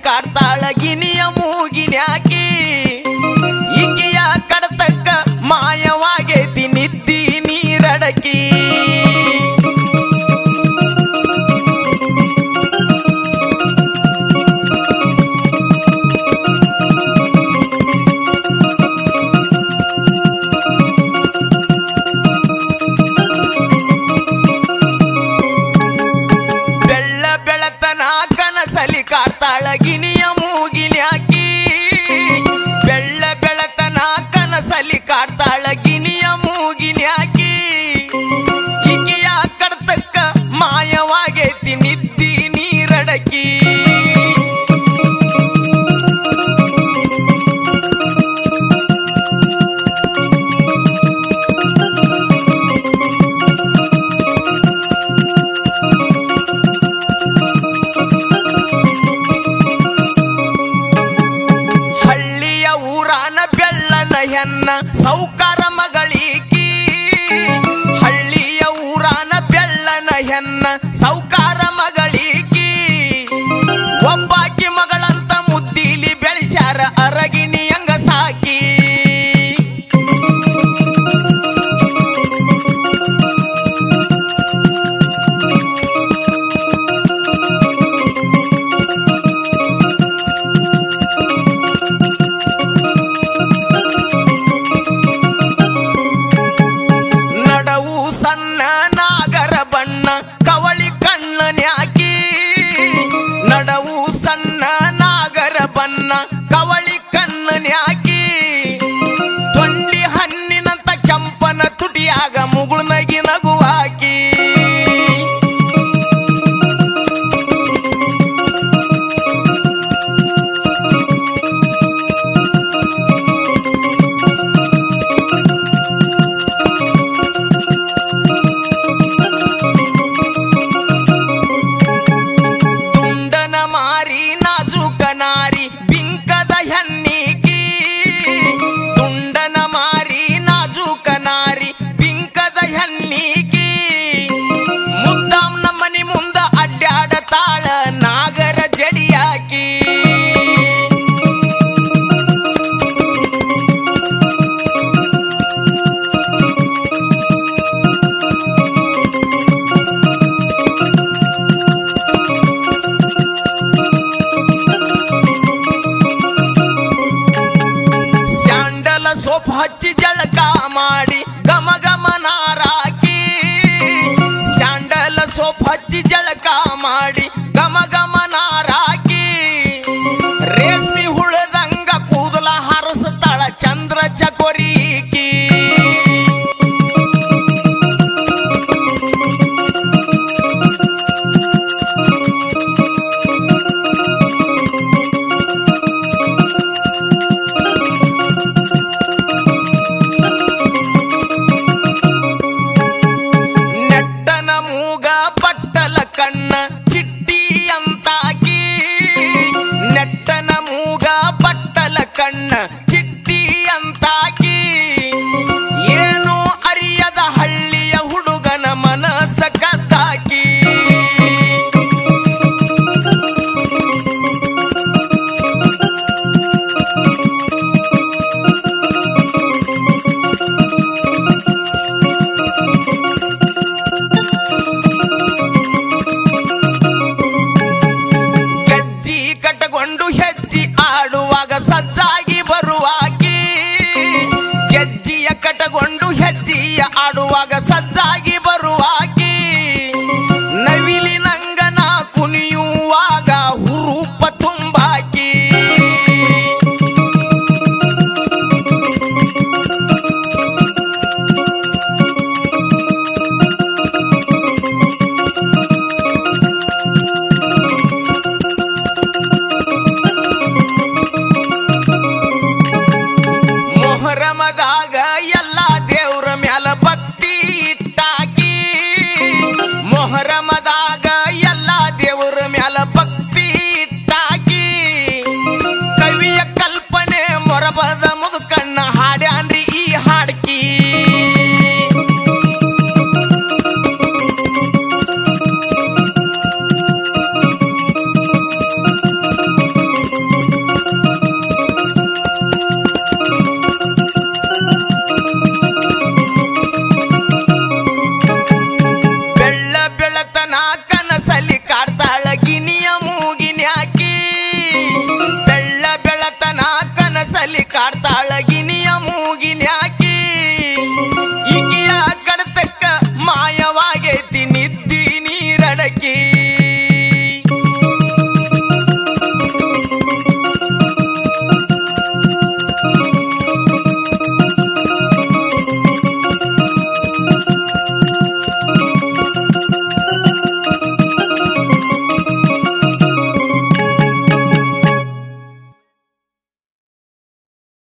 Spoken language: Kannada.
ಕಾಡ್ತಾಳ ಗಿನಿಯ ಮೂಗಿನ್ಯಾಕಿ ಈಕಿಯ ಕಡತಕ್ಕ ಮಾಯವಾಗೇತಿ ನಿದ್ದಿ ನೀರಡಕಿ ಕಾಡ್ತಾಳ ಗಿನಿಯ ಮೂಗಿನ್ಯಾಕಿ ಬೆಳ್ಳ ಬೆಳತನ ಕನಸಲಿ ಕಾಡ್ತಾಳ ಗಿನಿಯ ಮೂಗಿನ್ಯಾಕಿ ಈಕಿಯ ಕಡತಕ್ಕ ಮಾಯವಾಗೇತಿ ನಿದ್ದಿ ನೀರಡಕಿ ಸೌಕಾರ ಮಗಳೀಕಿ ಹಳ್ಳಿಯ ಊರಾನ ಬೆಳ್ಳನ ಹೆನ್ನ ಸೌಕಾರ ಮಗಳೀಕಿ ಒಬ್ಬಾಕಿ ಮಗಳಂತ ಮುದ್ದೀಲಿ ಬೆಳೆಸ್ಯಾರ ಅರಗಿಣಿ ಹಂಗ ಸಾಕಿ ಕವಳಿ ಕಣ್ಣನ್ಯಾಕಿ ತೊಂಡಿ ಹಣ್ಣಿನಂತ ಕೆಂಪನ ತುಟಿಯಾಗ ಮುಗುಳು ನಗಿ ನಗುವಾಕಿ ತುಂಡನ ಮಾರಿ ನಾಜೂಕ ನಾರಿ ಹೆನ್ನಿಕಿ ತುಂಡನ ಮಾರಿ ನಾಜೂಕ ನಾರಿ ಪಿಂಕದ ಹೆನ್ನಿಕಿ ಮುದ್ದಾಂ ನಮ್ಮನಿ ಮುಂದ ಅಡ್ಡಾಡತಾಳ ನಾಗರ ಜಡಿಯಾಕಿ ಸೋಪ್ ಹಚ್ಚಿ ಜಳಕ ಮಾಡಿ ಗಮ ಗಮ ನಾರಾಕಿ ಸ್ಯಾಂಡಲ ಸೋಪ್ ಹಚ್ಚಿ ಜಳಕ ಮಾಡಿ ಗಮ ಗಮ ನಾರಾಕಿ ರೇಷ್ಮಿ ಹುಳದಂಗ ಕೂದಲ ಹಾರಿಸ್ತಾಳ ಚಂದ್ರ ಚಕೋರೀಕಿ ಚಿಟ್ಟಿ ಅಂತಾಕಿ ಏನು ಅರಿಯದ ಹಳ್ಳಿಯ ಹುಡುಗನ ಮನಸ್ಸ ಕದ್ದಾಕಿ ಗೆಜ್ಜಿ ಕಟ್ಟಕೊಂಡು ಹೆಜ್ಜಿ ಆಡುವಾಗ ಸಜ್ಜಾಗಿ ಬರುವಾಕಿ ಗೆಜ್ಜಿಯ ಕಟಗೊಂಡು ಹೆಜ್ಜಿಯ ಆಡುವಾಗ ಸಜ್ಜಾಗಿ ಬರುವಾಕಿ ನವಿಲಿ ನಂಗನ ಕುಣಿಯುವಾಗ ಹುರುಪ ತುಂಬಾಕಿ ಮೊಹರಮದಾಗ ಎಲ್ಲ ದೇವ್ರ ಮ್ಯಾಲ ಭಕ್ತಿ ಇಟ್ಟಾಕಿ ಮೊಹರಮದಾಗ ಎಲ್ಲ ದೇವ್ರ ಮ್ಯಾಲ ಭಕ್ತಿ ಇಟ್ಟಾಕಿ ಕವಿಯ ಕಲ್ಪನೆ ಮೊರಬದ ಮುದುಕಣ್ಣ ಹಾಡ್ಯಾನ್ರಿ ಈ ಹಾಡ್ಕಿ ಕಾಡ್ತಾಳಗಿ